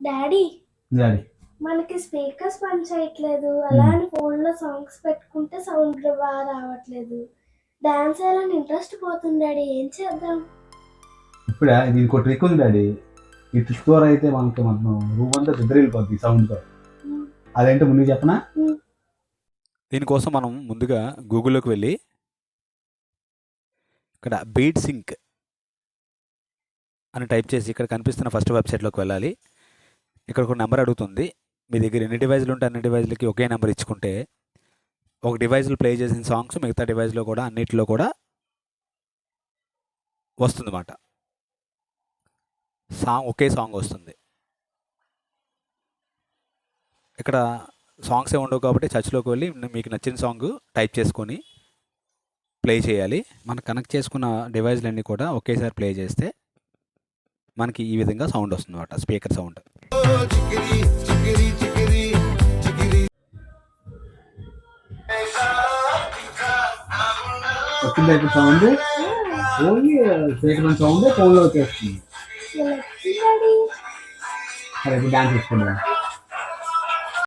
Daddy daddy మనకి speakers పని చేయట్లేదు. అలా అని ఫోన్లో సాంగ్స్ పెట్టుకుంటే సౌండ్ బాగా రావట్లేదు. డాన్స్ వేయాలని ఇంట్రెస్ట్ పోతుంది డాడీ, ఏం చేద్దాం? ఇప్పుడే దీనికి ఒక ట్రిక్ ఉంది డాడీ. ఈ ట్రిక్ ద్వారా అయితే మనకి మొత్తం రూమ్ అంతా నిద్రపోద్ది సౌండ్తో. అదేంటో ముందు చెప్పనా? దీనికోసం మనం ముందుగా గూగుల్లోకి వెళ్ళి ఇక్కడ బీట్ సింక్ అని టైప్ చేసి ఇక్కడ కనిపిస్తున్న ఫస్ట్ వెబ్సైట్లోకి వెళ్ళాలి. ఇక్కడ ఒక నెంబర్ అడుగుతుంది. మీ దగ్గర ఎన్ని డివైజులు ఉంటే అన్ని డివైజులకి ఒకే నెంబర్ ఇచ్చుకుంటే ఒక డివైజ్లో ప్లే చేసిన సాంగ్స్ మిగతా డివైజ్లో కూడా అన్నిటిలో కూడా వస్తుందన్నమాట. ఒకే సాంగ్ వస్తుంది. ఇక్కడ సాంగ్స్ ఏ ఉండవు కాబట్టి సర్చ్లోకి వెళ్ళి మీకు నచ్చిన సాంగ్ టైప్ చేసుకొని ప్లే చేయాలి. మనం కనెక్ట్ చేసుకున్న డివైజ్లన్నీ కూడా ఒకేసారి ప్లే చేస్తే మనకి ఈ విధంగా సౌండ్ వస్తుంది అన్నమాట, స్పీకర్ సౌండ్. వచ్చింది అయితే సౌండ్ ఓన్లీ స్పీకర్ సౌండ్ ఫోన్లో వచ్చేస్తుంది. డాడీ సరే ఇప్పుడు డాన్స్ చేసుకుందాం.